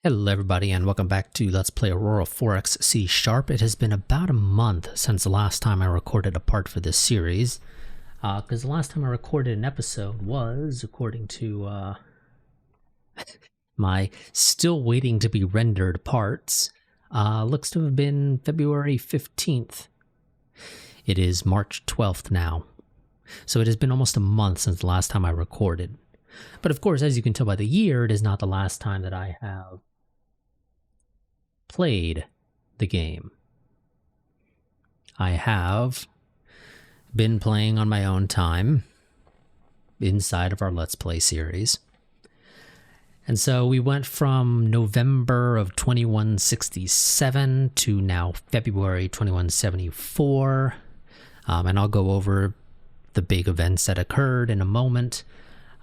Hello everybody and welcome back to Let's Play Aurora 4X C#. It has been about a month since the last time I recorded a part for this series. Because the last time I recorded an episode was, according to my still waiting to be rendered parts, looks to have been February 15th. It is March 12th now. So it has been almost a month since the last time I recorded. But of course, as you can tell by the year, it is not the last time that I have played the game. I have been playing on my own time inside of our Let's Play series. And so we went from November of 2167 to now February 2174. And I'll go over the big events that occurred in a moment.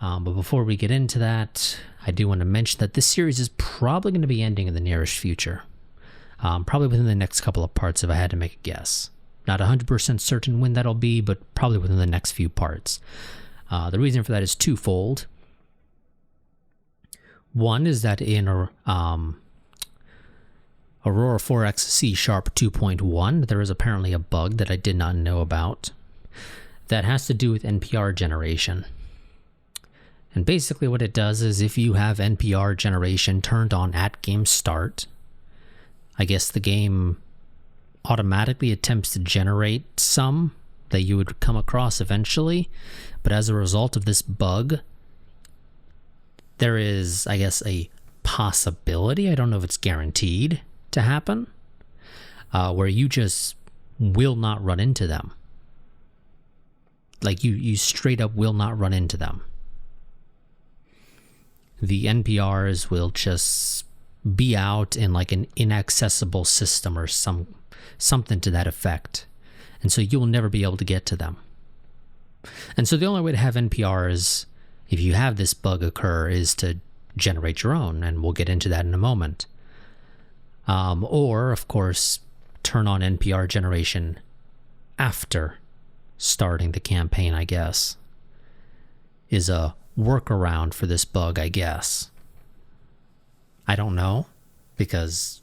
But before we get into that, I do want to mention that this series is probably going to be ending in the nearest future. Probably within the next couple of parts if I had to make a guess. Not 100% certain when that'll be, but probably within the next few parts. The reason for that is twofold. One is that in Aurora 4X C# 2.1, there is apparently a bug that I did not know about that has to do with NPR generation. And basically what it does is if you have NPR generation turned on at game start, I guess the game automatically attempts to generate some that you would come across eventually, but as a result of this bug, there is, I guess, a possibility, I don't know if it's guaranteed to happen, where you just will not run into them. Like you straight up will not run into them. The NPRs will just be out in like an inaccessible system or something to that effect. And so you'll never be able to get to them. And so the only way to have NPRs, if you have this bug occur, is to generate your own, and we'll get into that in a moment. Or, of course, turn on NPR generation after starting the campaign, I guess, is a workaround for this bug, I guess. I don't know, because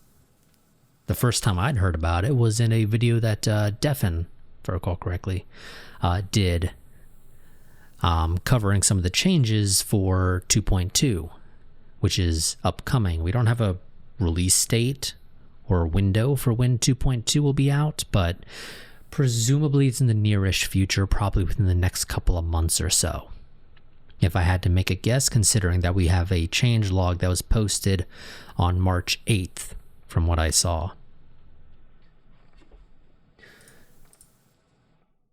the first time I'd heard about it was in a video that Defen, if I recall correctly, did, covering some of the changes for 2.2, which is upcoming. We don't have a release date or window for when 2.2 will be out, but presumably it's in the nearish future, probably within the next couple of months or so. If I had to make a guess, considering that we have a change log that was posted on March 8th, from what I saw.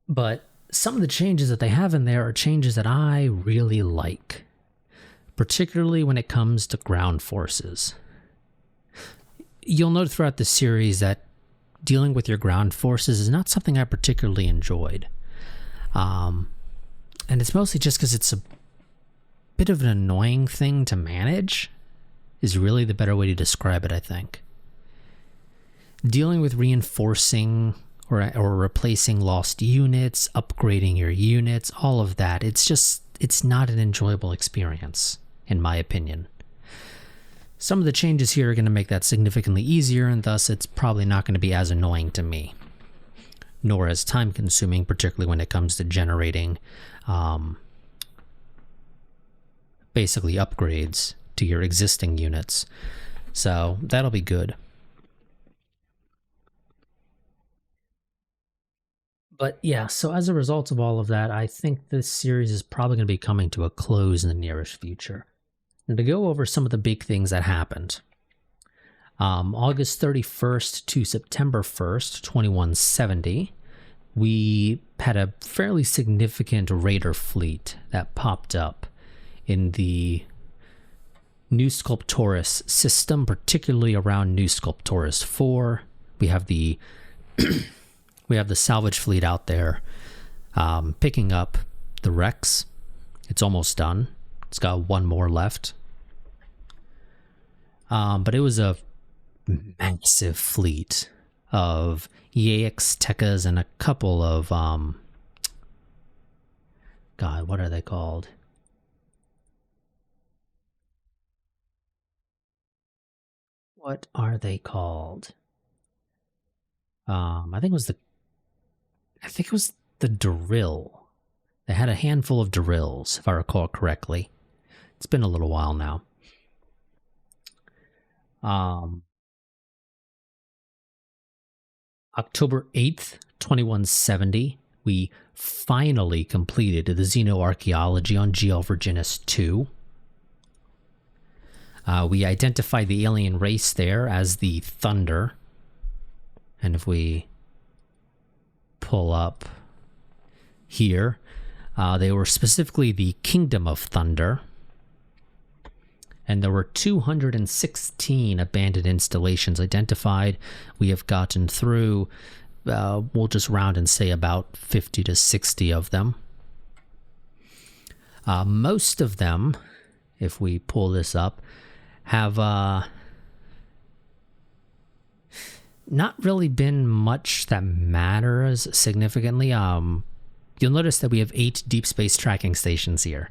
But some of the changes that they have in there are changes that I really like, particularly when it comes to ground forces. You'll note throughout the series that dealing with your ground forces is not something I particularly enjoyed. And it's mostly just because it's a bit of an annoying thing to manage, is really the better way to describe it, I think. Dealing with reinforcing or replacing lost units, upgrading your units, all of that, it's not an enjoyable experience, in my opinion. Some of the changes here are going to make that significantly easier, and thus it's probably not going to be as annoying to me, nor as time consuming, particularly when it comes to generating basically upgrades to your existing units. So that'll be good. But yeah, so as a result of all of that, I think this series is probably going to be coming to a close in the nearest future. And to go over some of the big things that happened. August 31st to September 1st, 2170, we had a fairly significant raider fleet that popped up in the New Sculptoris system, particularly around New Sculptoris 4. We have the we have the salvage fleet out there picking up the wrecks. It's almost done. It's got one more left. But it was a massive fleet of EX Tekkas and a couple of God, what are they called? What are they called? I think it was the drill. They had a handful of drills, if I recall correctly. It's been a little while now. October 8th, 2170, we finally completed the xenoarchaeology on GL Virginis 2. We identified the alien race there as the Thunder. And if we pull up here, they were specifically the Kingdom of Thunder. And there were 216 abandoned installations identified. We have gotten through, we'll just round and say about 50 to 60 of them. Most of them, if we pull this up, have not really been much that matters significantly. You'll notice that we have 8 deep space tracking stations here.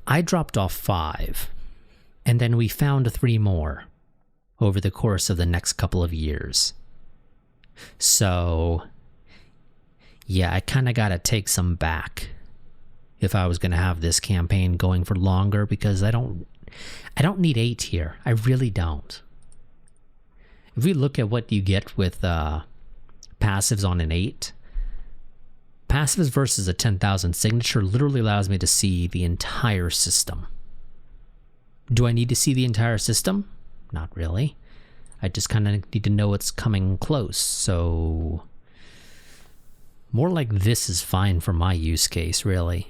I dropped off 5, and then we found 3 more over the course of the next couple of years. So, yeah, I kind of got to take some back if I was going to have this campaign going for longer, because I don't need 8 here. I really don't. If we look at what you get with passives on an 8, passives versus a 10,000 signature literally allows me to see the entire system. Do I need to see the entire system? Not really. I just kind of need to know what's coming close. So more like this is fine for my use case, really.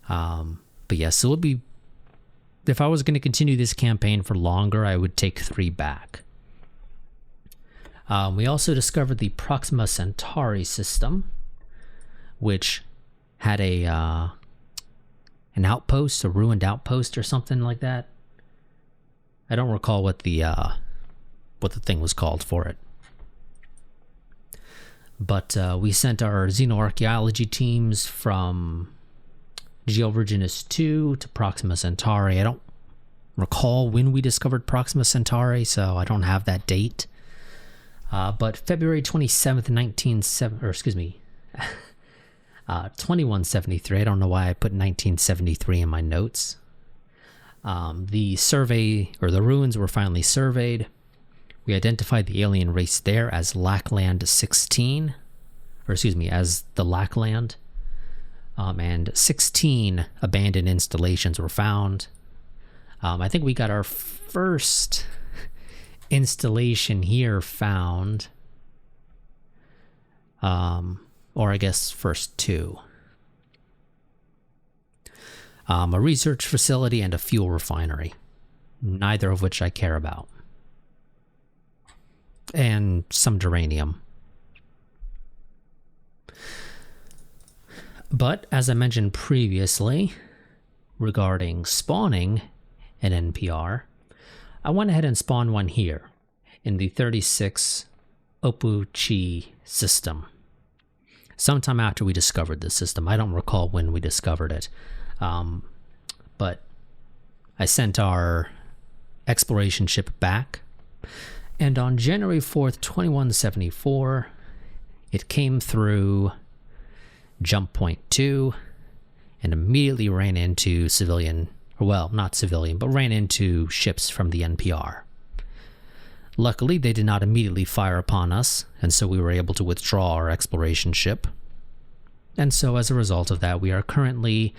But yes, it would be, if I was going to continue this campaign for longer, I would take 3 back. We also discovered the Proxima Centauri system, which had an outpost, a ruined outpost or something like that. I don't recall what the thing was called for it. But we sent our xenoarchaeology teams from GL Virginis 2 to Proxima Centauri. I don't recall when we discovered Proxima Centauri, so I don't have that date. But February 27th, 2173. I don't know why I put 1973 in my notes. The survey, or the ruins, were finally surveyed. We identified the alien race there as Lackland 16, as the Lackland. And 16 abandoned installations were found. I think we got our first installation here found, or I guess first 2. A research facility and a fuel refinery, neither of which I care about. And some geranium. But as I mentioned previously, regarding spawning an NPR, I went ahead and spawned one here in the 36 Opu-Chi system. Sometime after we discovered this system. I don't recall when we discovered it. But I sent our exploration ship back, and on January 4th, 2174, it came through Jump Point 2 and immediately ran into ran into ships from the NPR. Luckily, they did not immediately fire upon us, and so we were able to withdraw our exploration ship. And so as a result of that, we are currently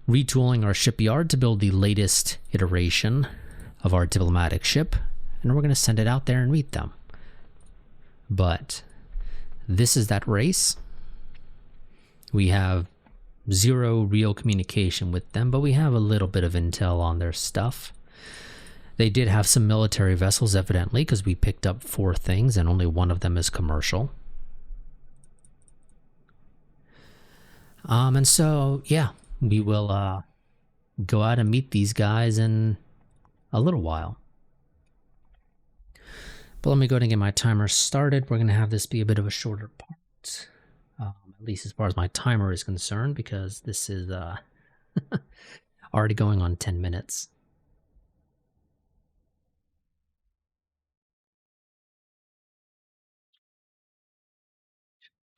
retooling our shipyard to build the latest iteration of our diplomatic ship, and we're going to send it out there and meet them. But this is that race. We have 0 real communication with them, but we have a little bit of intel on their stuff. They did have some military vessels, evidently, because we picked up 4 things, and only one of them is commercial. And so, yeah, we will go out and meet these guys in a little while. But let me go ahead and get my timer started. We're going to have this be a bit of a shorter part. At least as far as my timer is concerned, because this is already going on 10 minutes.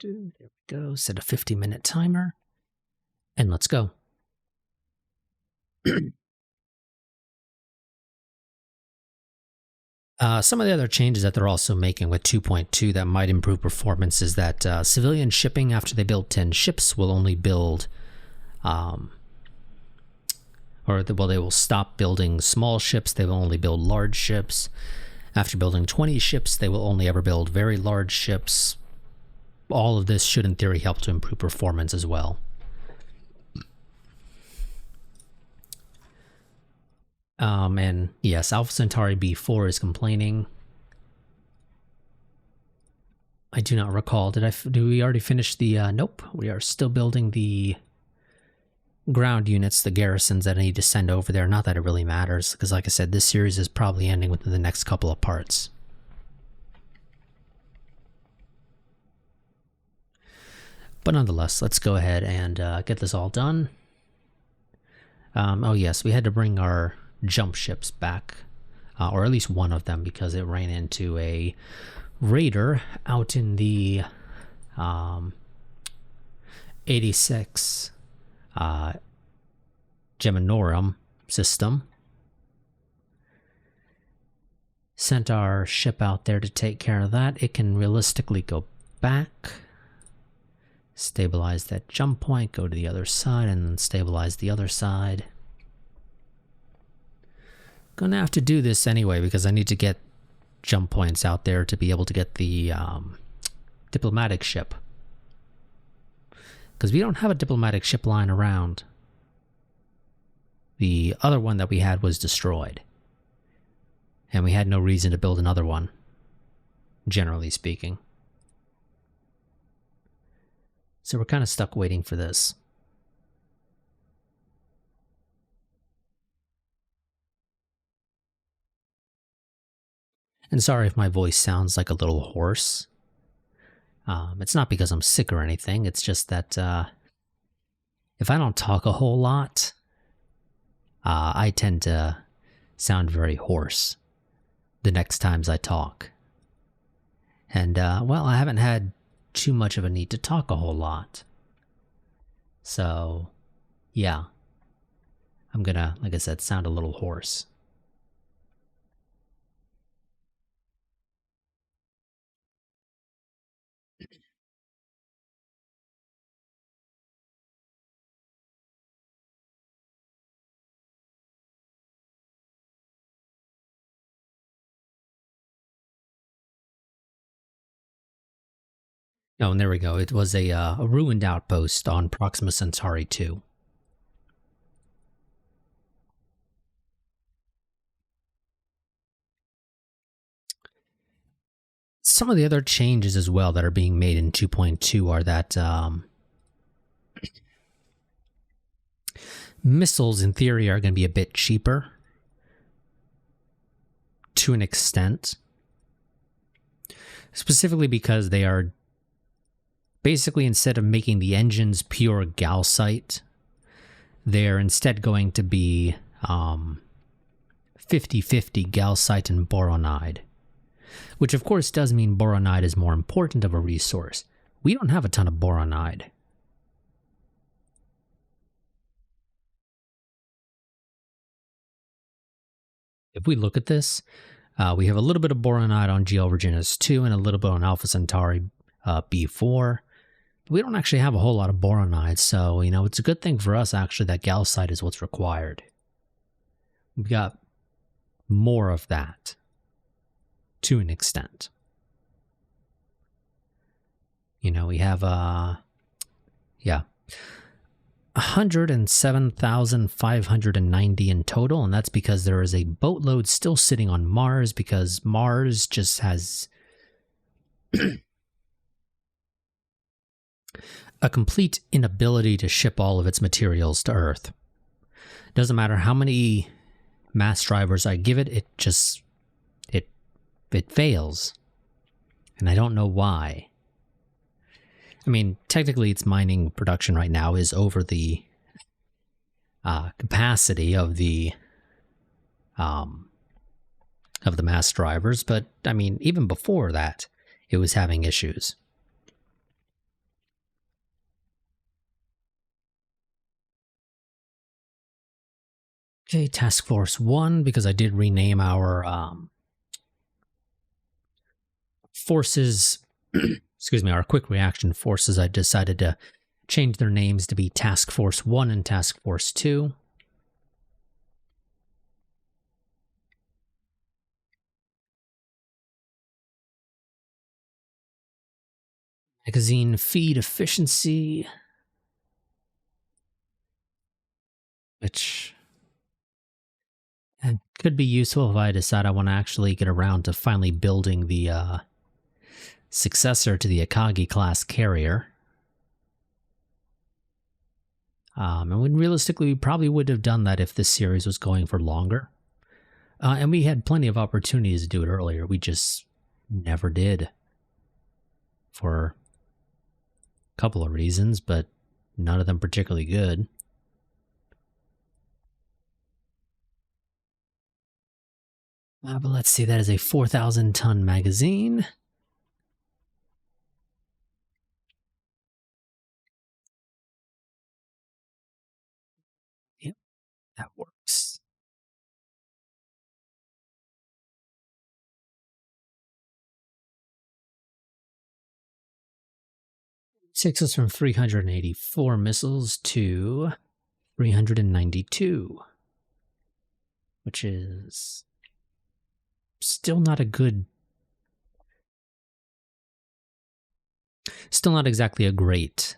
There we go. Set a 50-minute timer. And let's go. Some of the other changes that they're also making with 2.2 that might improve performance is that civilian shipping, after they build 10 ships, will only build, they will stop building small ships. They will only build large ships. After building 20 ships, they will only ever build very large ships. All of this should, in theory, help to improve performance as well. And yes, Alpha Centauri B4 is complaining. I do not recall. Do we already finish the, nope. We are still building the ground units, the garrisons that I need to send over there. Not that it really matters, because like I said, this series is probably ending within the next couple of parts. But nonetheless, let's go ahead and get this all done. Oh yes, we had to bring our jump ships back, or at least one of them, because it ran into a raider out in the 86 Geminorum system. Sent our ship out there to take care of that. It can realistically go back, stabilize that jump point, go to the other side, and then stabilize the other side. Gonna have to do this anyway because I need to get jump points out there to be able to get the diplomatic ship. Because we don't have a diplomatic ship lying around. The other one that we had was destroyed. And we had no reason to build another one, generally speaking. So we're kind of stuck waiting for this. And sorry if my voice sounds like a little hoarse. It's not because I'm sick or anything. It's just that if I don't talk a whole lot, I tend to sound very hoarse the next times I talk. And, well, I haven't had too much of a need to talk a whole lot. So, yeah. I'm gonna, like I said, sound a little hoarse. Oh, and there we go. It was a ruined outpost on Proxima Centauri 2. Some of the other changes as well that are being made in 2.2 are that missiles, in theory, are going to be a bit cheaper to an extent. Specifically because they are basically, instead of making the engines pure calcite, they're instead going to be 50-50 calcite and boronide. Which of course does mean boronide is more important of a resource. We don't have a ton of boronide. If we look at this, we have a little bit of boronide on GL Virginis 2 and a little bit on Alpha Centauri B4. But we don't actually have a whole lot of boronide, so, you know, it's a good thing for us, actually, that calcite is what's required. We've got more of that, to an extent. You know, we have, 107,590 in total, and that's because there is a boatload still sitting on Mars, because Mars just has a complete inability to ship all of its materials to Earth. Doesn't matter how many mass drivers I give it, it fails. And I don't know why. I mean, technically its mining production right now is over the capacity of the mass drivers, but I mean, even before that, it was having issues. Okay, Task Force 1, because I did rename our forces, excuse me, our quick reaction forces. I decided to change their names to be Task Force 1 and Task Force 2. Magazine feed efficiency, which could be useful if I decide I want to actually get around to finally building the successor to the Akagi class carrier. And when realistically, we probably would have done that if this series was going for longer. And we had plenty of opportunities to do it earlier. We just never did. For a couple of reasons, but none of them particularly good. But let's see, that is a 4,000-ton magazine. Yep, that works. Takes us from 384 missiles to 392, which is still not exactly a great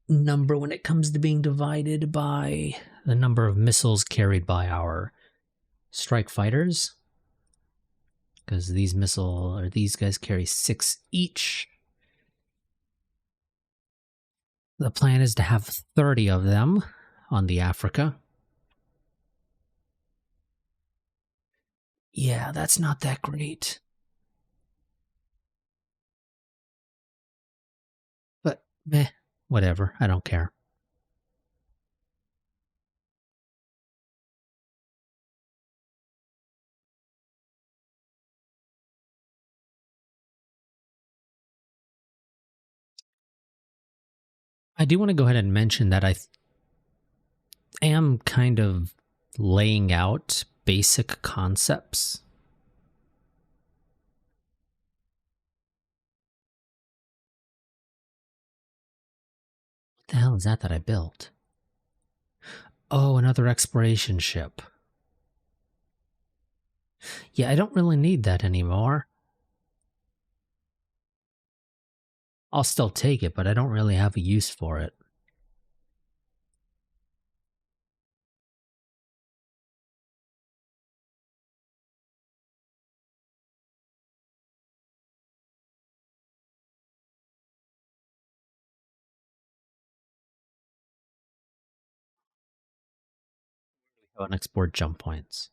number when it comes to being divided by the number of missiles carried by our strike fighters. Because these guys carry 6 each. The plan is to have 30 of them on the Africa. Yeah, that's not that great. But, meh, whatever. I don't care. I do want to go ahead and mention that I am kind of laying out basic concepts. What the hell is that I built? Oh, another exploration ship. Yeah, I don't really need that anymore. I'll still take it, but I don't really have a use for it. Oh, and export jump points.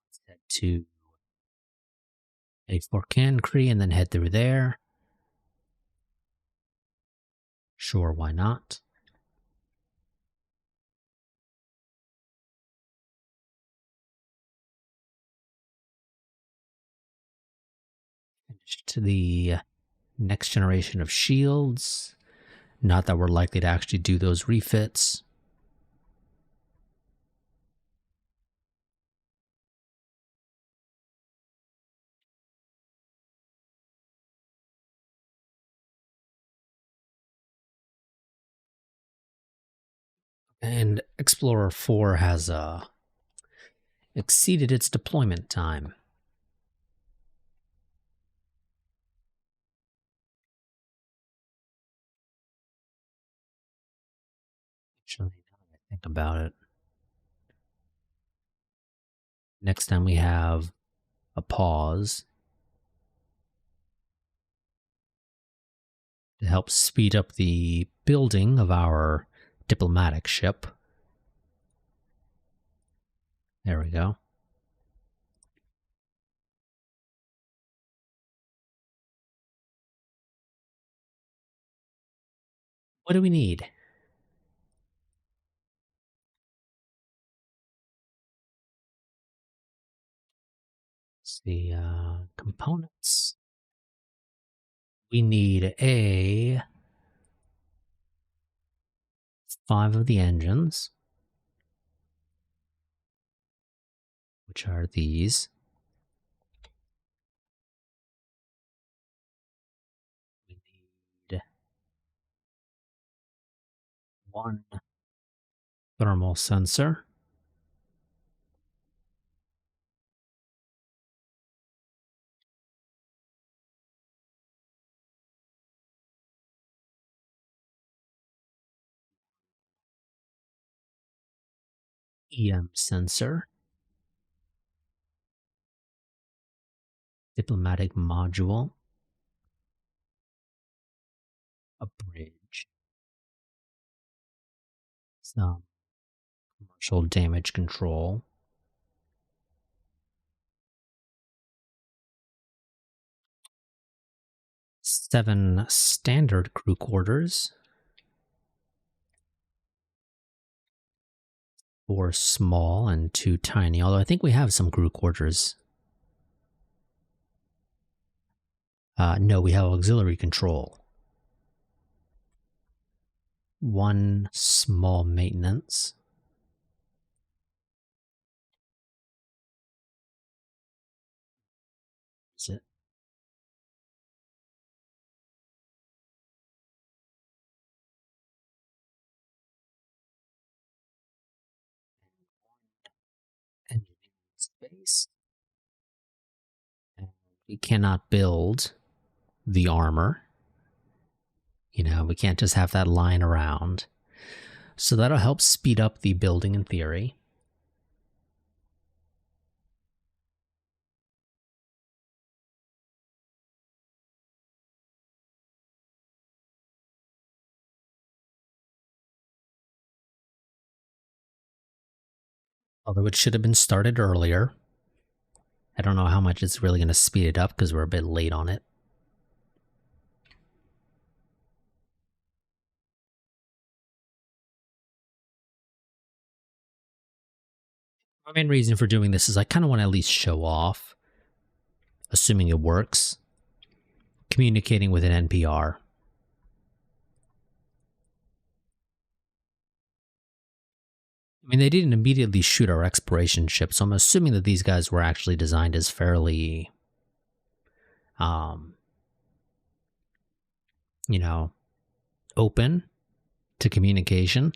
Let's head to a Fort Cancri and then head through there. Sure, why not? Finish to the next generation of shields. Not that we're likely to actually do those refits. And Explorer 4 has exceeded its deployment time. Actually, now that I think about it, next time we have a pause to help speed up the building of our diplomatic ship. There we go. What do we need? It's the components. We need 5 of the engines, which are these. We need 1 thermal sensor. EM sensor. Diplomatic module. A bridge. Some commercial damage control. 7 standard crew quarters. 4 small and 2 tiny, although I think we have some crew quarters. No, we have auxiliary control. 1 small maintenance. That's it. Engineering space. And we cannot build the armor. You know, we can't just have that lying around. So that'll help speed up the building in theory. Although it should have been started earlier. I don't know how much it's really going to speed it up because we're a bit late on it. My main reason for doing this is I kind of want to at least show off, assuming it works, communicating with an NPR. I mean, they didn't immediately shoot our exploration ship, so I'm assuming that these guys were actually designed as fairly, you know, open to communication.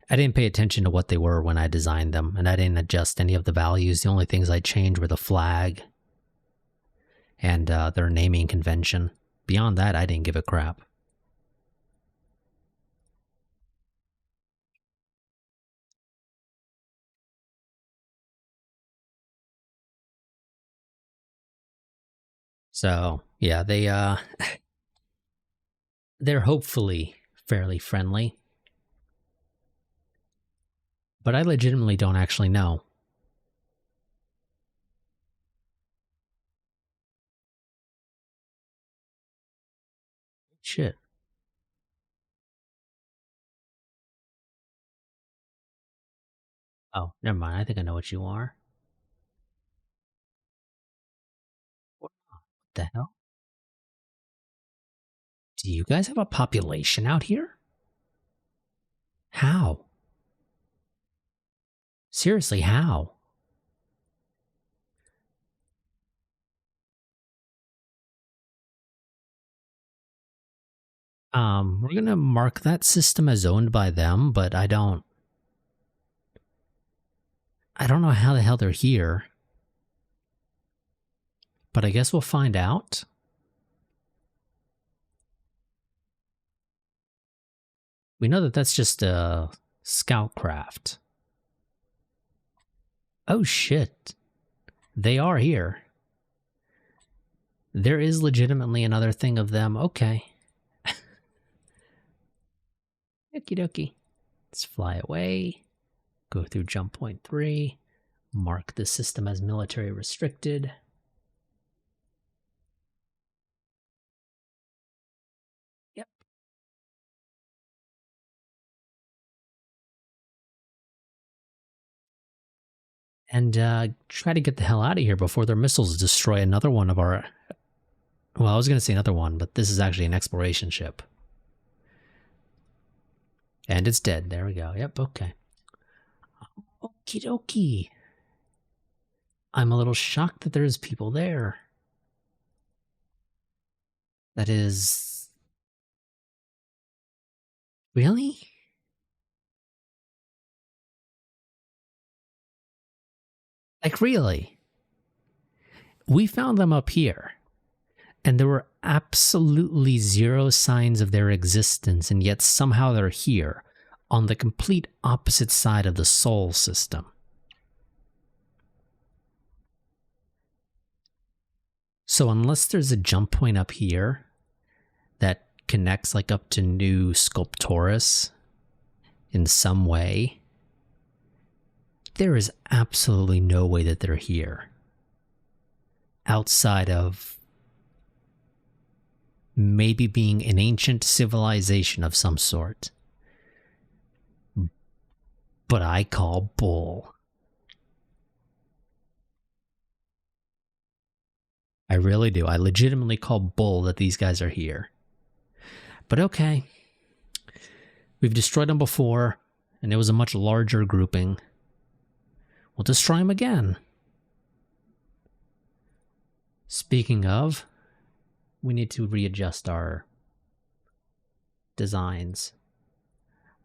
I didn't pay attention to what they were when I designed them, and I didn't adjust any of the values. The only things I changed were the flag and their naming convention. Beyond that, I didn't give a crap. So, yeah, they're hopefully fairly friendly. But I legitimately don't actually know. Shit. Oh, never mind. I think I know what you are. What the hell? Do you guys have a population out here? How? Seriously, how? We're gonna mark that system as owned by them, but I don't know how the hell they're here. But I guess we'll find out. We know that that's just a scout craft. Oh shit. They are here. There is legitimately another thing of them. Okay. Okie dokie. Let's fly away. Go through jump point 3. Mark the system as military restricted. Yep. And try to get the hell out of here before their missiles destroy another one of our Well, I was going to say another one, but this is actually an exploration ship. And it's dead. There we go. Yep, okay. Okie dokie. I'm a little shocked that there's people there. That is... Really? Like, really? We found them up here, and there were absolutely zero signs of their existence, and yet somehow they're here, on the complete opposite side of the Sol system. So unless there's a jump point up here that connects like up to New Sculptoris in some way, there is absolutely no way that they're here. Outside of maybe being an ancient civilization of some sort. But I call bull. I really do. I legitimately call bull that these guys are here. But okay. We've destroyed them before, and it was a much larger grouping. We'll destroy them again. Speaking of, we need to readjust our designs.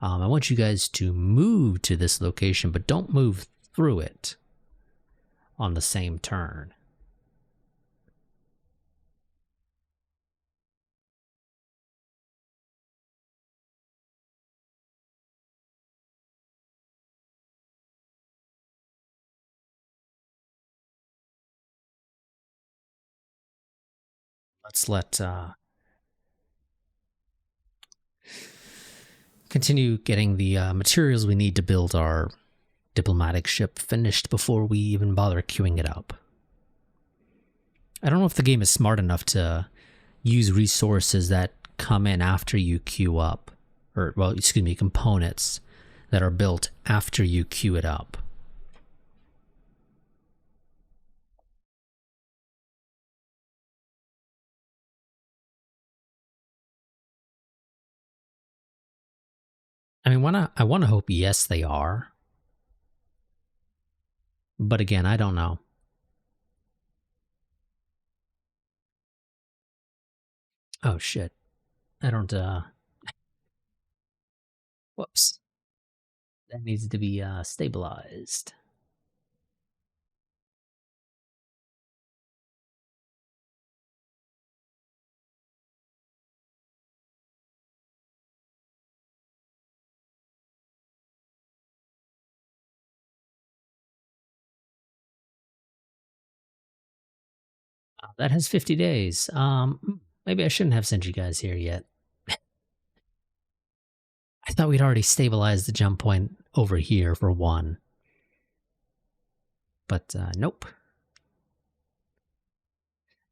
I want you guys to move to this location, but don't move through it on the same turn. Let's continue getting the materials we need to build our diplomatic ship finished before we even bother queuing it up. I don't know if the game is smart enough to use resources that come in after you queue up, or, well, excuse me, components that are built after you queue it up. I mean, I want to hope yes, they are. But again, I don't know. Oh, shit. I don't, whoops. That needs to be, stabilized. That has 50 days. Maybe I shouldn't have sent you guys here yet. I thought we'd already stabilized the jump point over here for one. But, nope.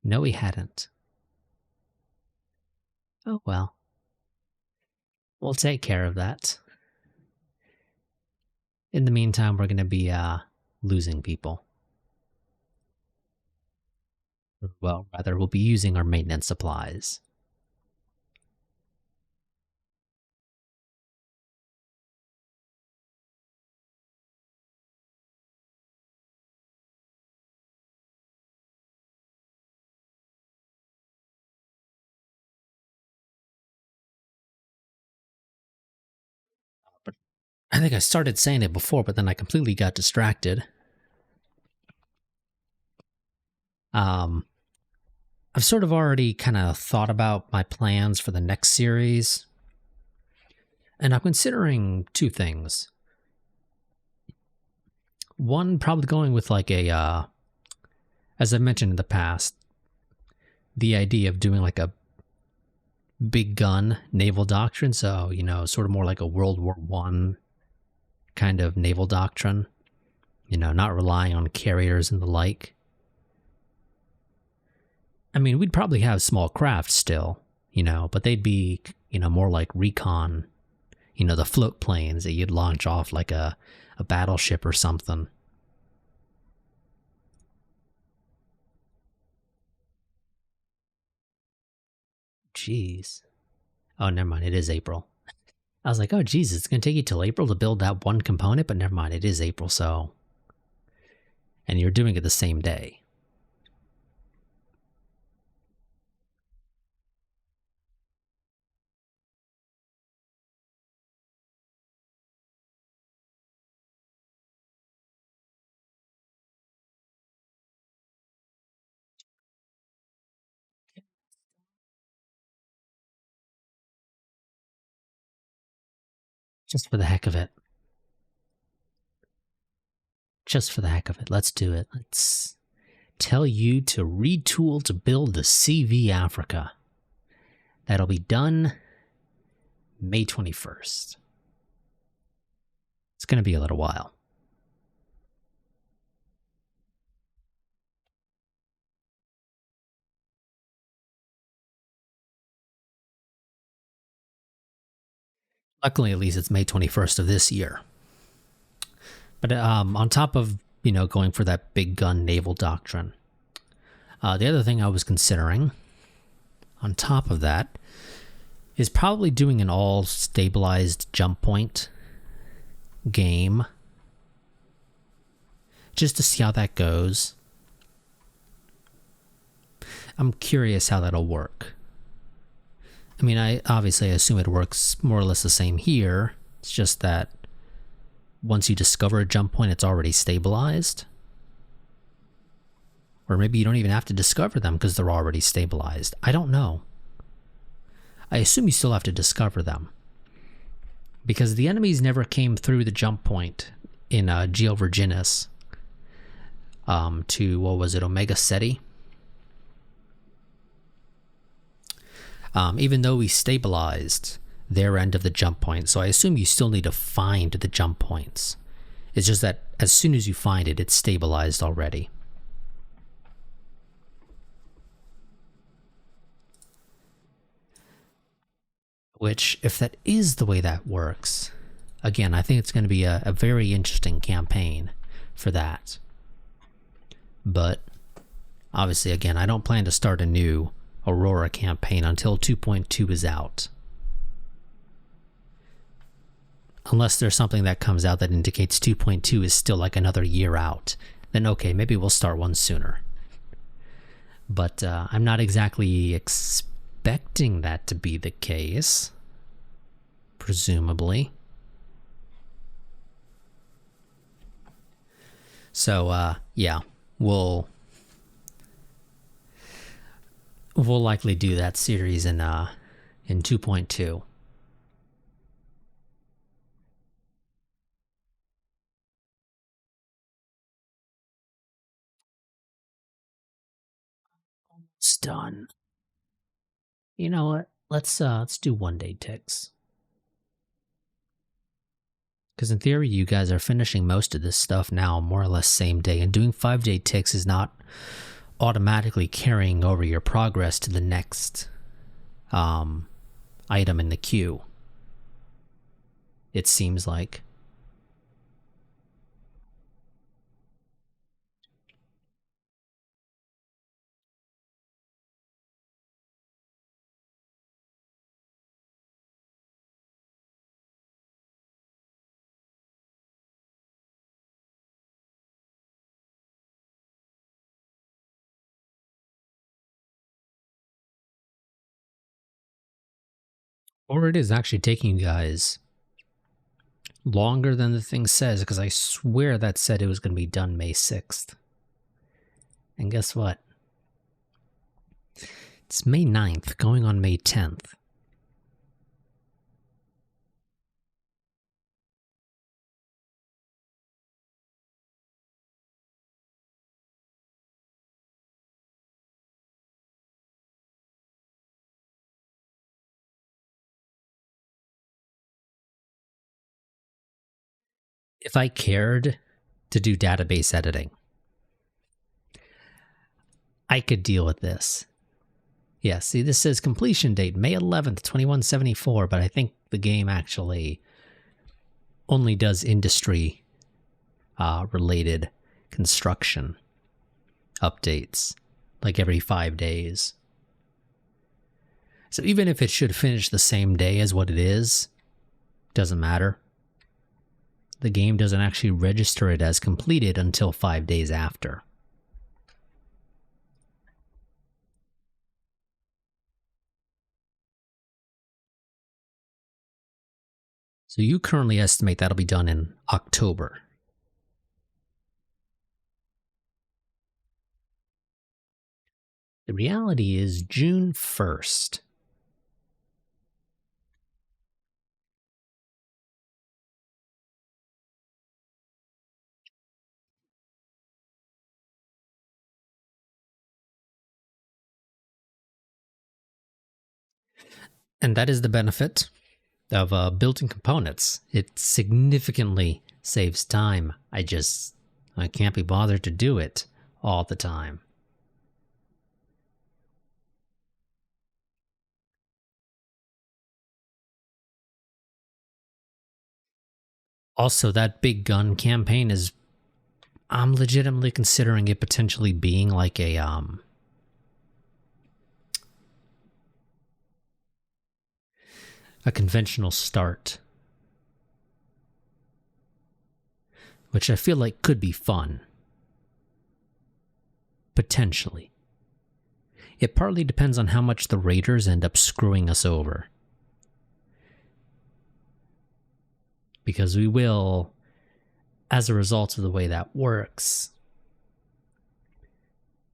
No, we hadn't. Oh, well. We'll take care of that. In the meantime, we're going to be, losing people. Well, rather, we'll be using our maintenance supplies. But I think I started saying it before, but then I completely got distracted. I've sort of already kind of thought about my plans for the next series. And I'm considering two things. One, probably going with like a, as I mentioned in the past, the idea of doing like a big gun naval doctrine. So, you know, sort of more like a World War I kind of naval doctrine. You know, not relying on carriers and the like. I mean, we'd probably have small craft still, you know, but they'd be, you know, more like recon, you know, the float planes that you'd launch off like a battleship or something. geez. Oh, never mind. It is April. I was like, oh, geez, it's going to take you till April to build that one component, but never mind. It is April, so. And you're doing it the same day. Just for the heck of it. Just for the heck of it. Let's do it. Let's tell you to retool to build the CV Africa. That'll be done May 21st. It's going to be a little while. Luckily, at least it's May 21st of this year. But on top of, going for that big gun naval doctrine, the other thing I was considering, on top of that, is probably doing an all-stabilized jump point game, just to see how that goes. I'm curious how that'll work. I mean, I assume it works more or less the same here. It's just that once you discover a jump point, it's already stabilized. Or maybe you don't even have to discover them because they're already stabilized. I don't know. I assume you still have to discover them, because the enemies never came through the jump point in Geo Virginis to, what was it, Omega Ceti? Even though we stabilized their end of the jump point. So I assume you still need to find the jump points. It's just that as soon as you find it, it's stabilized already. Which, if that is the way that works, again, I think it's going to be a very interesting campaign for that. But obviously, again, I don't plan to start a new Aurora campaign until 2.2 is out. Unless there's something that comes out that indicates 2.2 is still like another year out. Then okay, maybe we'll start one sooner. But I'm not exactly expecting that to be the case. Presumably. So, yeah, we'll likely do that series in 2.2. It's done. You know what? Let's do 1-day ticks. Because in theory, you guys are finishing most of this stuff now more or less same day, and doing 5-day ticks is not automatically carrying over your progress to the next item in the queue. It seems like. Or it is actually taking you guys longer than the thing says, because I swear that said it was going to be done May 6th. And guess what? It's May 9th, going on May 10th. If I cared to do database editing, I could deal with this. Yeah, see, this says completion date, May 11th, 2174, but I think the game actually only does industry related construction updates, like every 5 days. So even if it should finish the same day as what it is, doesn't matter. The game doesn't actually register it as completed until 5 days after. So you currently estimate that'll be done in October. The reality is June 1st. And that is the benefit of building components. It significantly saves time. I can't be bothered to do it all the time. Also, that big gun campaign I'm legitimately considering it potentially being like a conventional start, which I feel like could be fun. Potentially. It partly depends on how much the raiders end up screwing us over. Because we will, as a result of the way that works,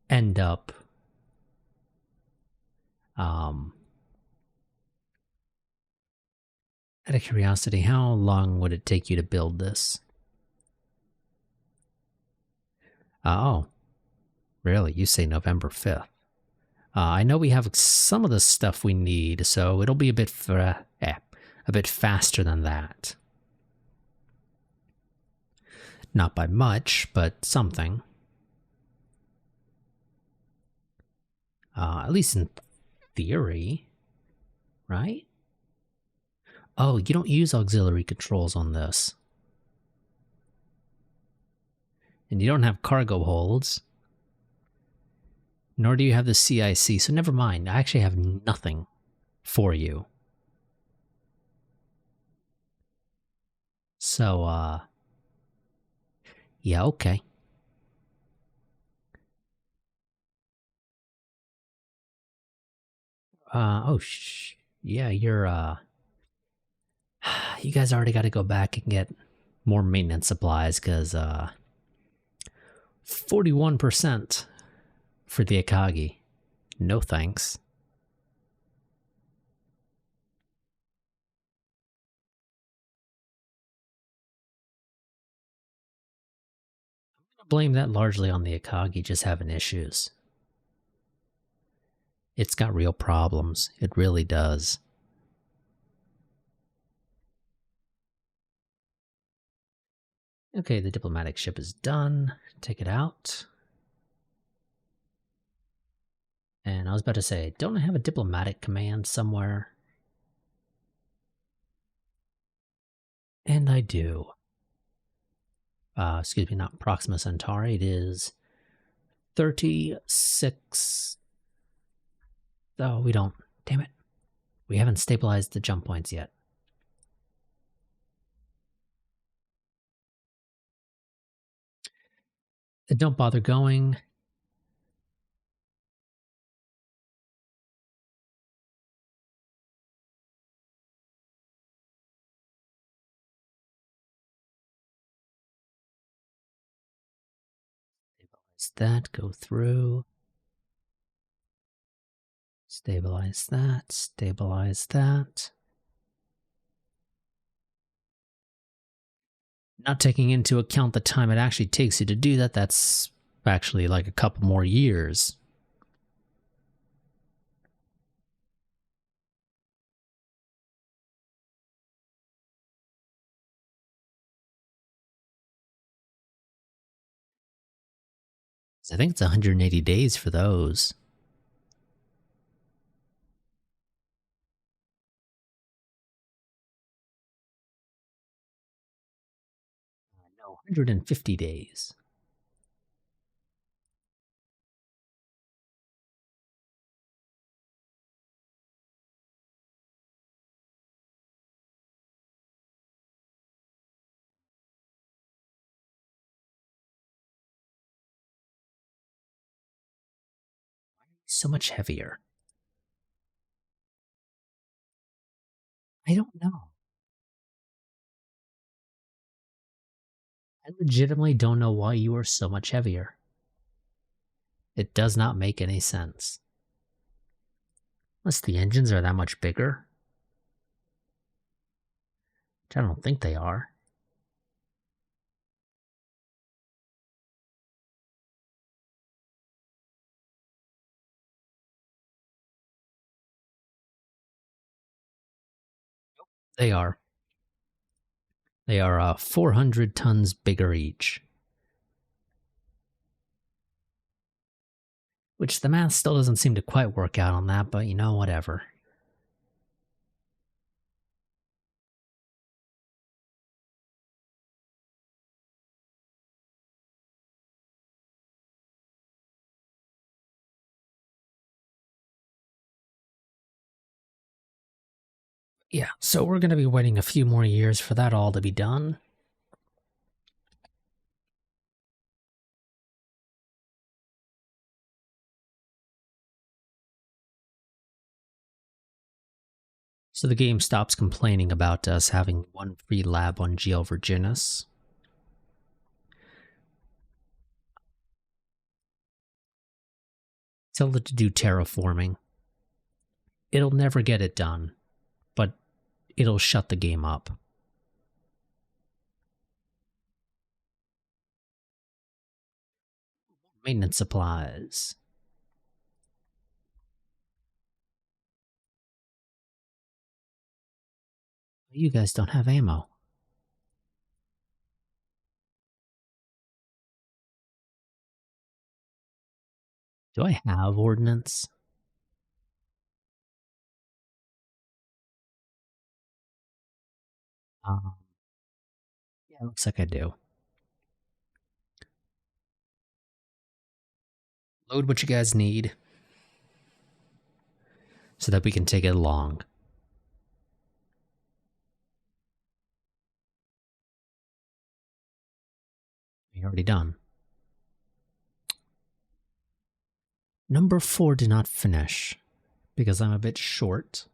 end up out of curiosity, how long would it take you to build this? Oh, really? You say November 5th. I know we have some of the stuff we need, so it'll be a bit faster than that. Not by much, but something. At least in theory, right? Oh, you don't use auxiliary controls on this. And you don't have cargo holds. Nor do you have the CIC, so never mind. I actually have nothing for you. So, yeah, okay. Yeah, you guys already got to go back and get more maintenance supplies, because, 41% for the Akagi. No thanks. I'm gonna blame that largely on the Akagi just having issues. It's got real problems. It really does. Okay, the diplomatic ship is done. Take it out. And I was about to say, don't I have a diplomatic command somewhere? And I do. Excuse me, not Proxima Centauri. It is 36. Oh, we don't. Damn it. We haven't stabilized the jump points yet. Don't bother going. Stabilize that. Go through. Stabilize that. Stabilize that. Not taking into account the time it actually takes you to do that, that's actually like a couple more years. I think it's 180 days for those. No, 150 days. so much heavier? I don't know. I legitimately don't know why you are so much heavier. It does not make any sense. Unless the engines are that much bigger, which I don't think they are. They are. They are 400 tons bigger each. Which the math still doesn't seem to quite work out on that, but whatever. Yeah, so we're going to be waiting a few more years for that all to be done. So the game stops complaining about us having one free lab on Geo Virginis. Tell it to do terraforming. It'll never get it done, but it'll shut the game up. Maintenance supplies. You guys don't have ammo. Do I have ordnance? Yeah, looks like I do. Load what you guys need so that we can take it along. You're already done. Number 4 did not finish because I'm a bit short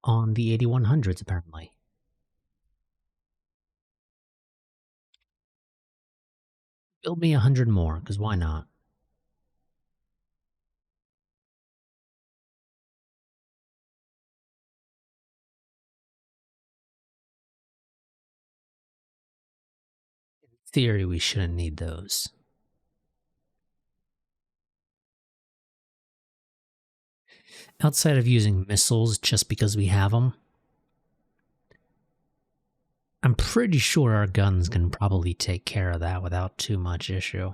on the 8100s, apparently. Build me 100 more, because why not? In theory, we shouldn't need those. Outside of using missiles just because we have them, I'm pretty sure our guns can probably take care of that without too much issue.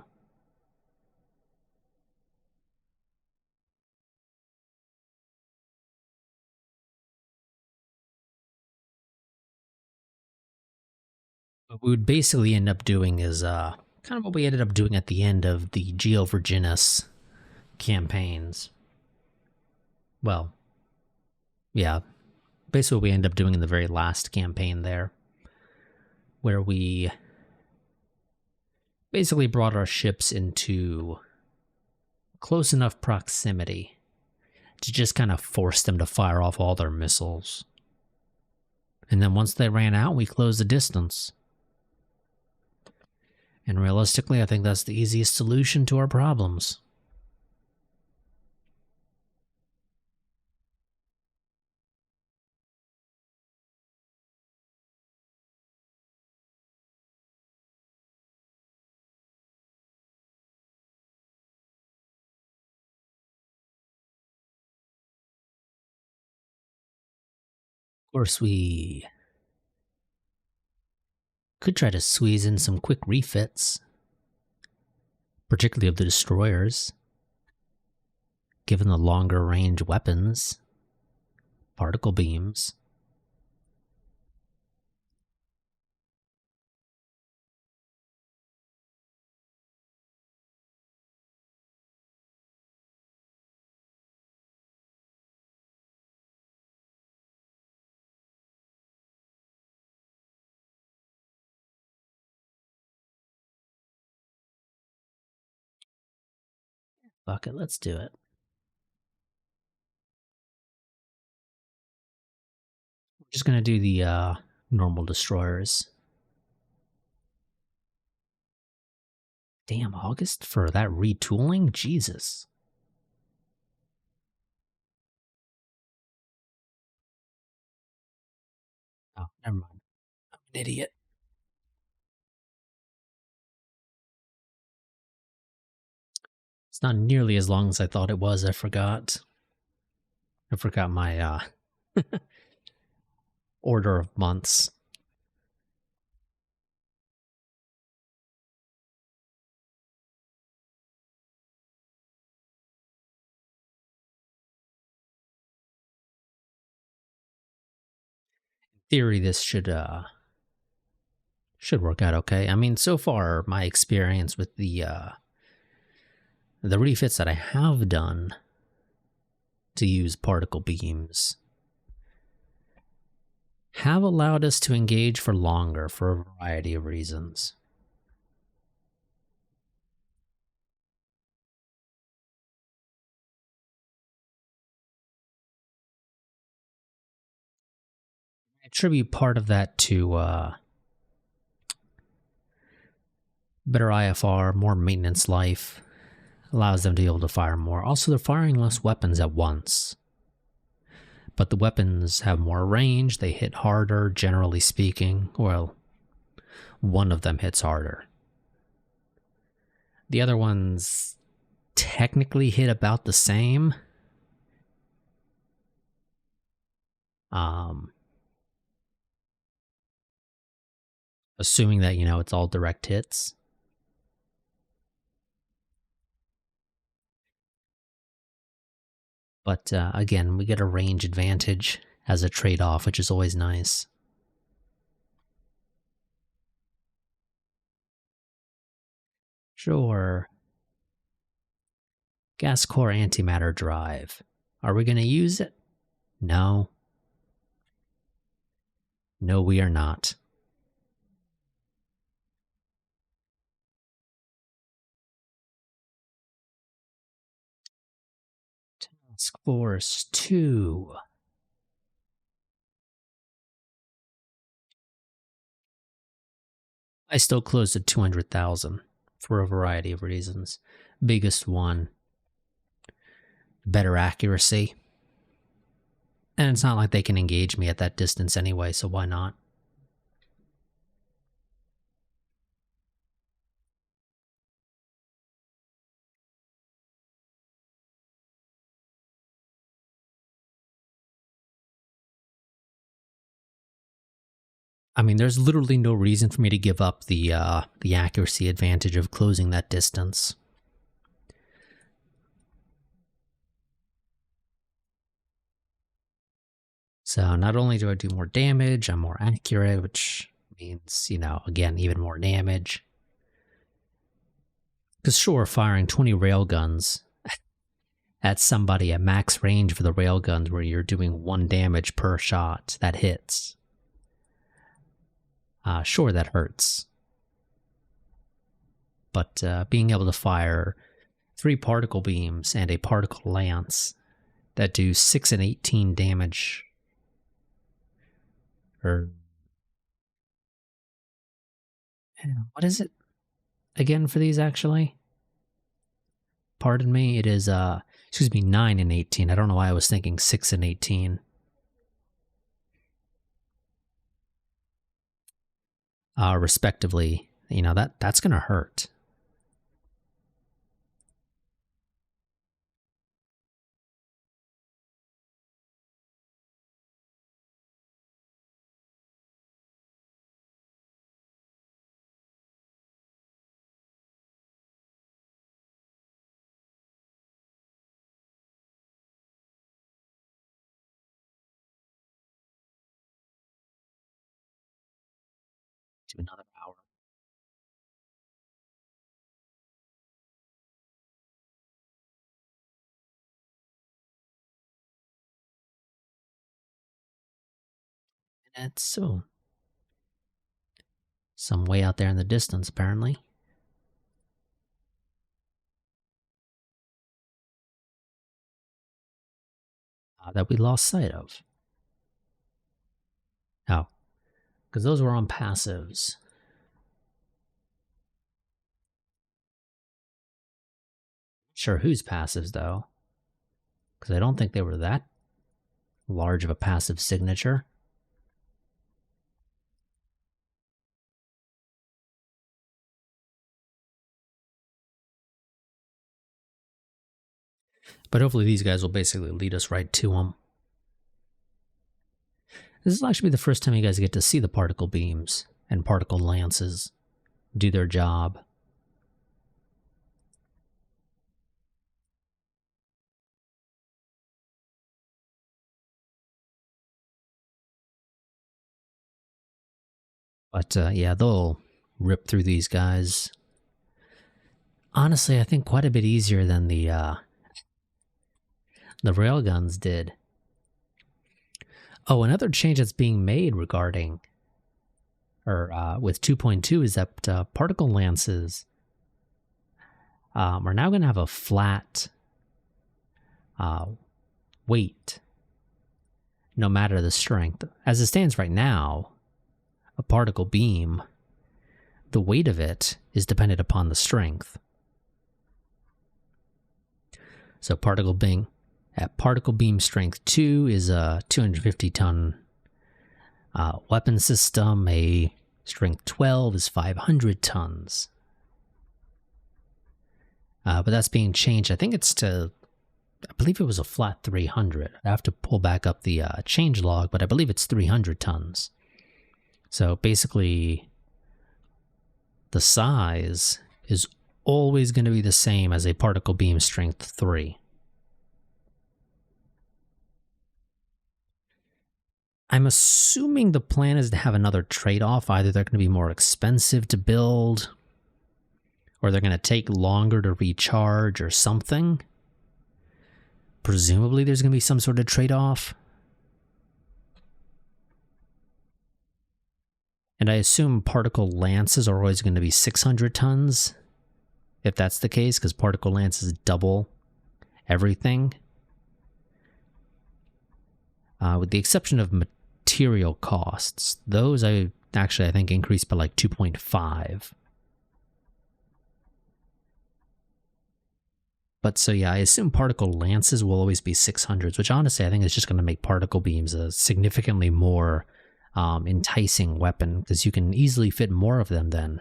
What we would basically end up doing is kind of what we ended up doing at the end of the Geo Virginis campaigns. Well, yeah, basically what we end up doing in the very last campaign there, where we basically brought our ships into close enough proximity to just kind of force them to fire off all their missiles. And then once they ran out, we closed the distance. And realistically, I think that's the easiest solution to our problems. Of course, we could try to squeeze in some quick refits, particularly of the destroyers, given the longer range weapons, particle beams. Fuck it, let's do it. We're just gonna do the normal destroyers. Damn, August for that retooling? Jesus. Oh, never mind. I'm an idiot. It's not nearly as long as I thought it was. I forgot. I forgot my order of months. In theory, this should work out okay. I mean, so far my experience with the refits that I have done to use particle beams have allowed us to engage for longer for a variety of reasons. I attribute part of that to better IFR, more maintenance life, allows them to be able to fire more. Also, they're firing less weapons at once. But the weapons have more range, they hit harder, generally speaking. Well, one of them hits harder. The other ones technically hit about the same. Assuming that, it's all direct hits. But again, we get a range advantage as a trade-off, which is always nice. Sure. Gas core antimatter drive. Are we going to use it? No. No, we are not. Task Force 2. I still closed at 200,000 for a variety of reasons. Biggest one, better accuracy. And it's not like they can engage me at that distance anyway, so why not? I mean, there's literally no reason for me to give up the accuracy advantage of closing that distance. So not only do I do more damage, I'm more accurate, which means, again, even more damage. Because sure, firing 20 railguns at somebody at max range for the railguns where you're doing 1 damage per shot that hits. Sure, that hurts. But being able to fire 3 particle beams and a particle lance that do 6 and 18 damage, or what is it again for these actually? Pardon me, it is 9 and 18. I don't know why I was thinking 6 and 18. Respectively, that's gonna hurt. To another hour. Minutes, so some way out there in the distance, apparently. that we lost sight of. Oh, because those were on passives. Sure, whose passives though? Because I don't think they were that large of a passive signature. But hopefully these guys will basically lead us right to them. This will actually be the first time you guys get to see the particle beams and particle lances do their job. But yeah, they'll rip through these guys. Honestly, I think quite a bit easier than the railguns did. Oh, another change that's being made regarding, or with 2.2 is that particle lances are now going to have a flat weight, no matter the strength. As it stands right now, a particle beam, the weight of it is dependent upon the strength. So particle beam strength 2 is a 250-ton weapon system. A strength 12 is 500 tons. But that's being changed. I think it's to, I believe it was a flat 300. I have to pull back up the change log, but I believe it's 300 tons. So basically, the size is always going to be the same as a particle beam strength 3. I'm assuming the plan is to have another trade-off. Either they're going to be more expensive to build, or they're going to take longer to recharge or something. Presumably there's going to be some sort of trade-off. And I assume particle lances are always going to be 600 tons, if that's the case, because particle lances double everything. With the exception of material costs. Those I think increased by like 2.5. But so yeah, I assume particle lances will always be 600s, which honestly I think is just going to make particle beams a significantly more enticing weapon, because you can easily fit more of them then.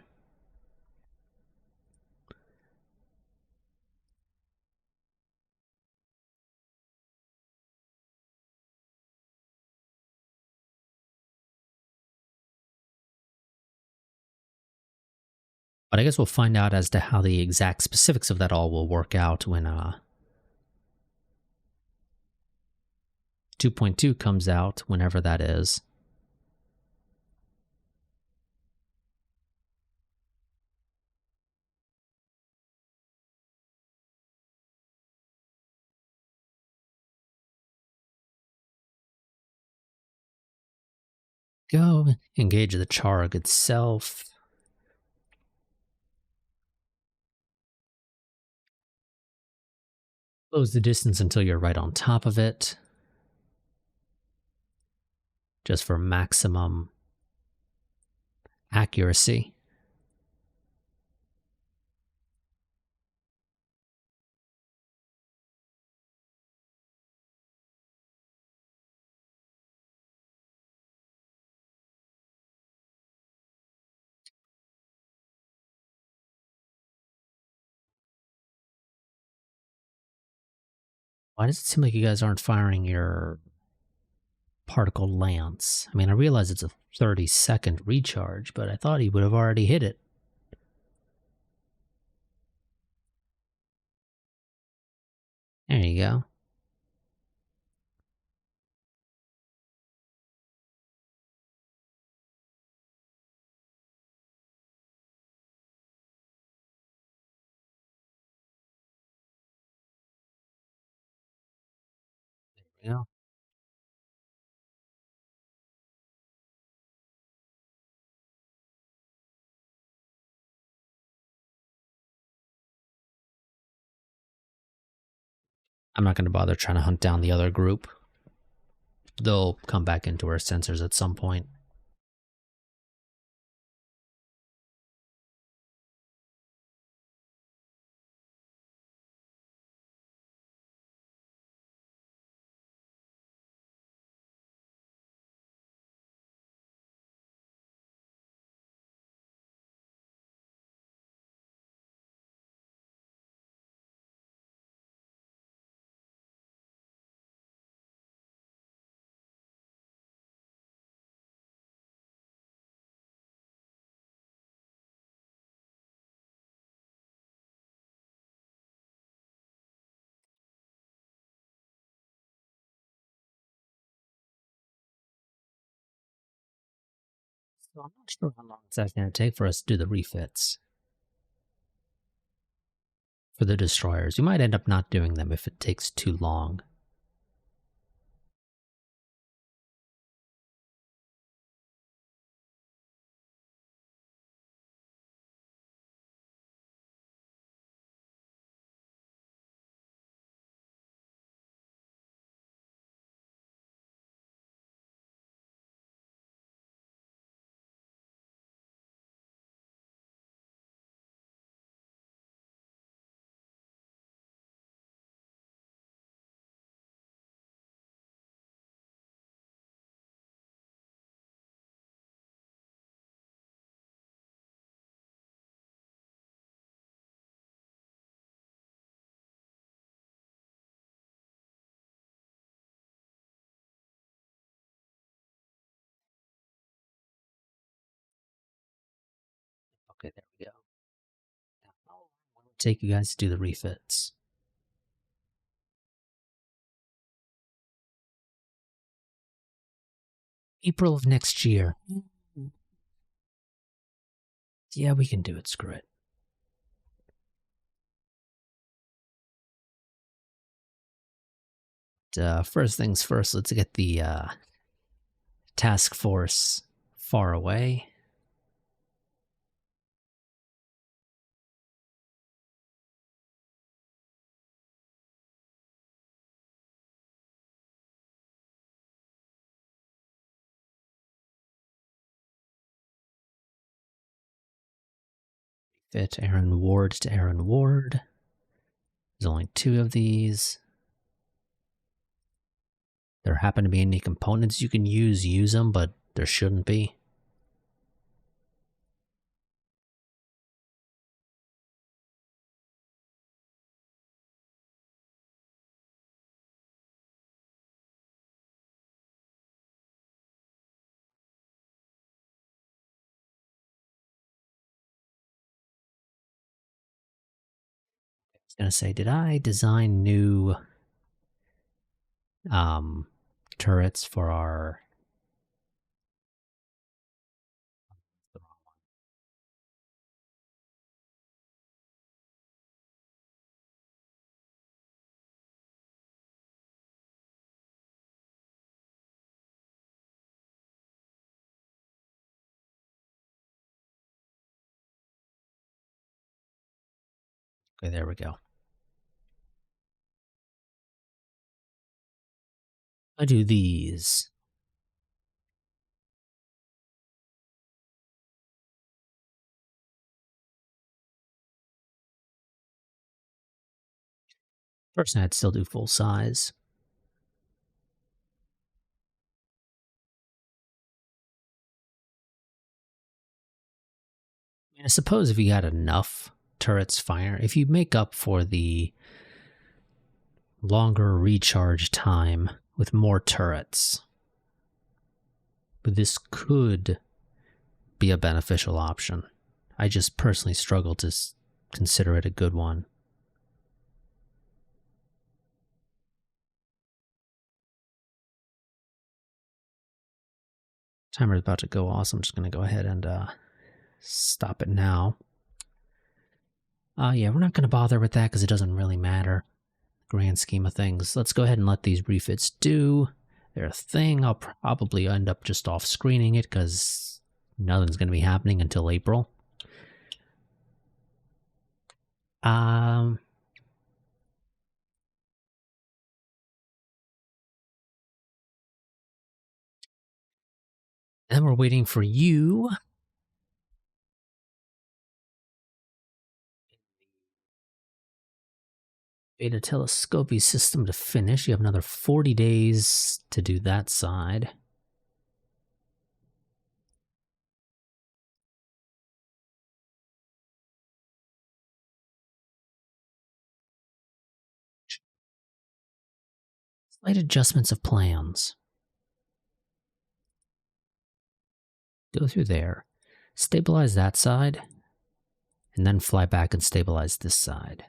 But I guess we'll find out as to how the exact specifics of that all will work out when 2.2 comes out, whenever that is. Go engage the charg itself. Close the distance until you're right on top of it, just for maximum accuracy. Why does it seem like you guys aren't firing your particle lance? I mean, I realize it's a 30-second recharge, but I thought he would have already hit it. There you go. There you go. I'm not going to bother trying to hunt down the other group. they'll come back into our sensors at some point. So I'm not sure how long it's actually going to take for us to do the refits for the destroyers. We might end up not doing them if it takes too long. Okay, there we go. Now, how long will it take you guys to do the refits? April of next year. Yeah, we can do it. Screw it. First things first, let's get the task force far away. Fit Aaron Ward to Aaron Ward. There's only 2 of these. There happen to be any components you can use them, but there shouldn't be. I was gonna say, did I design new turrets for our... Okay, there we go. I do these. First, I'd still do full size. I mean, I suppose if you got enough turrets fire, if you make up for the longer recharge time with more turrets, but this could be a beneficial option. I just personally struggle to consider it a good one. Timer's about to go off, so I'm just going to go ahead and stop it now. Yeah, we're not going to bother with that because it doesn't really matter. Grand scheme of things. Let's go ahead and let these refits do their thing. I'll probably end up just off screening it because nothing's going to be happening until April. And we're waiting for you. Beta telescopy system to finish. You have another 40 days to do that side. Slight adjustments of plans. Go through there. Stabilize that side. And then fly back and stabilize this side.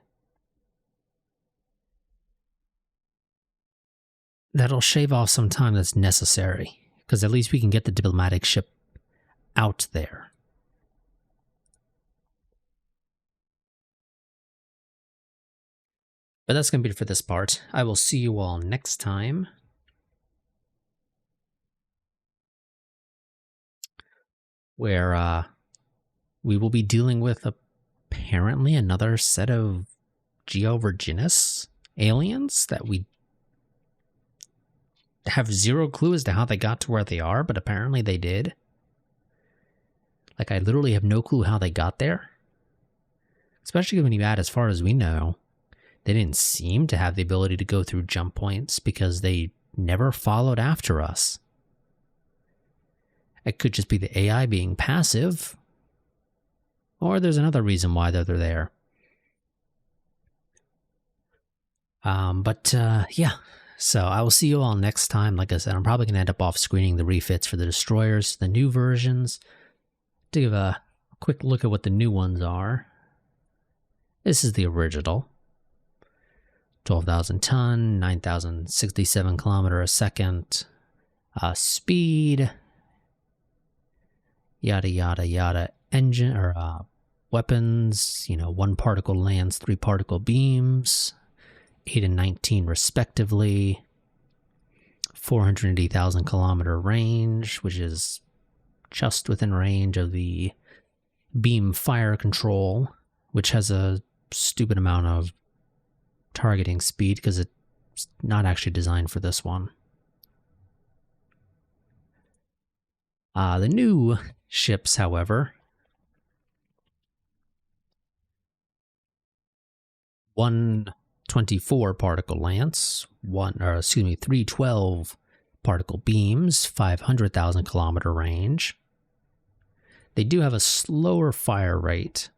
That'll shave off some time that's necessary, because at least we can get the diplomatic ship out there. But that's going to be it for this part. I will see you all next time. Where we will be dealing with apparently another set of Geovirginus aliens that we have zero clue as to how they got to where they are, but apparently they did. Like, I literally have no clue how they got there. Especially when you add, as far as we know, they didn't seem to have the ability to go through jump points because they never followed after us. It could just be the AI being passive, or there's another reason why they're there. Yeah. So I will see you all next time. Like I said, I'm probably going to end up off-screening the refits for the destroyers, the new versions, to give a quick look at what the new ones are. This is the original. 12,000 ton, 9,067 kilometer a second, speed, yada, yada, yada, engine, or weapons, 1 particle lands, 3 particle beams, 8 and 19 respectively, 480,000 kilometer range, which is just within range of the beam fire control, which has a stupid amount of targeting speed because it's not actually designed for this one. The new ships, however, 124 particle lance, 312 particle beams, 500,000 kilometer range. They do have a slower fire rate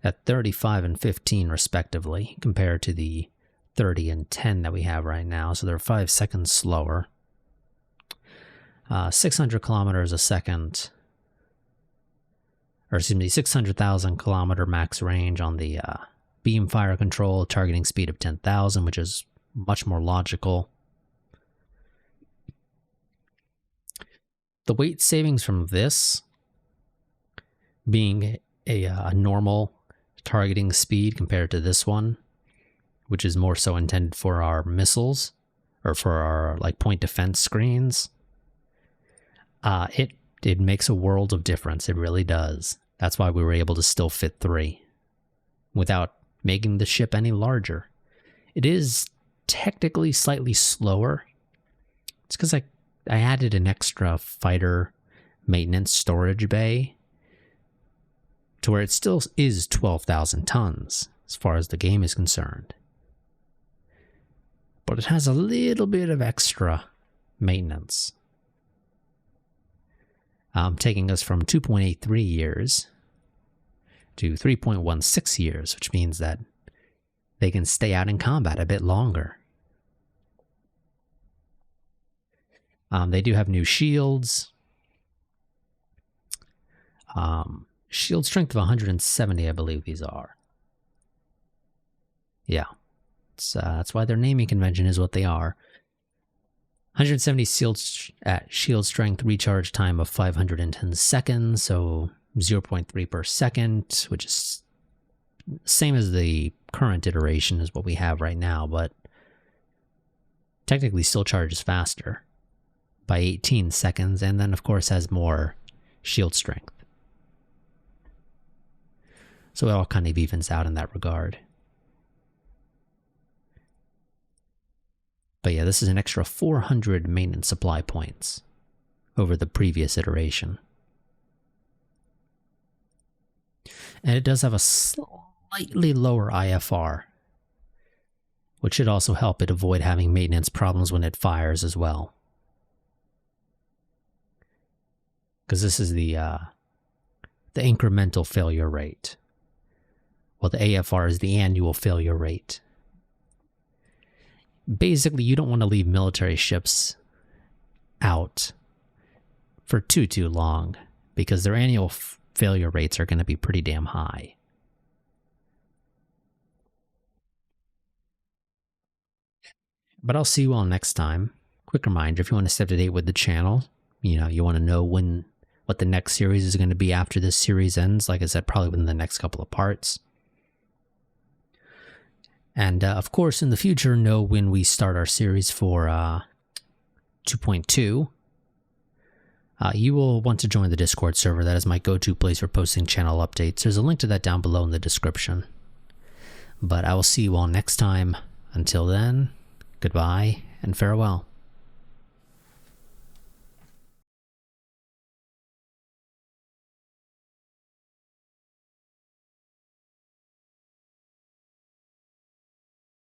at 35 and 15 respectively, compared to the 30 and 10 that we have right now. So they're 5 seconds slower. 600 kilometers a second, or excuse me, 600,000 kilometer max range on the beam fire control, targeting speed of 10,000, which is much more logical. The weight savings from this being a normal targeting speed compared to this one, which is more so intended for our missiles or for our point defense screens, it makes a world of difference. It really does. That's why we were able to still fit 3 without making the ship any larger. It is technically slightly slower. It's because I added an extra fighter maintenance storage bay to where it still is 12,000 tons as far as the game is concerned. But it has a little bit of extra maintenance. Taking us from 2.83 years to 3.16 years, which means that they can stay out in combat a bit longer. They do have new shields. Shield strength of 170, I believe these are. Yeah. That's why their naming convention is what they are. 170 shield strength, recharge time of 510 seconds, so 0.3 per second, which is same as the current iteration is what we have right now, but technically still charges faster by 18 seconds, and then of course has more shield strength. So it all kind of evens out in that regard. But yeah, this is an extra 400 maintenance supply points over the previous iteration. And it does have a slightly lower IFR, which should also help it avoid having maintenance problems when it fires as well. Because this is the incremental failure rate. Well, the AFR is the annual failure rate. Basically, you don't want to leave military ships out for too long, because their annual failure rates are going to be pretty damn high. But I'll see you all next time. Quick reminder, if you want to stay up to date with the channel, you want to know what the next series is going to be after this series ends. Like I said, probably within the next couple of parts. And of course, in the future, know when we start our series for 2.2. You will want to join the Discord server. That is my go-to place for posting channel updates. There's a link to that down below in the description. But I will see you all next time. Until then, goodbye and farewell.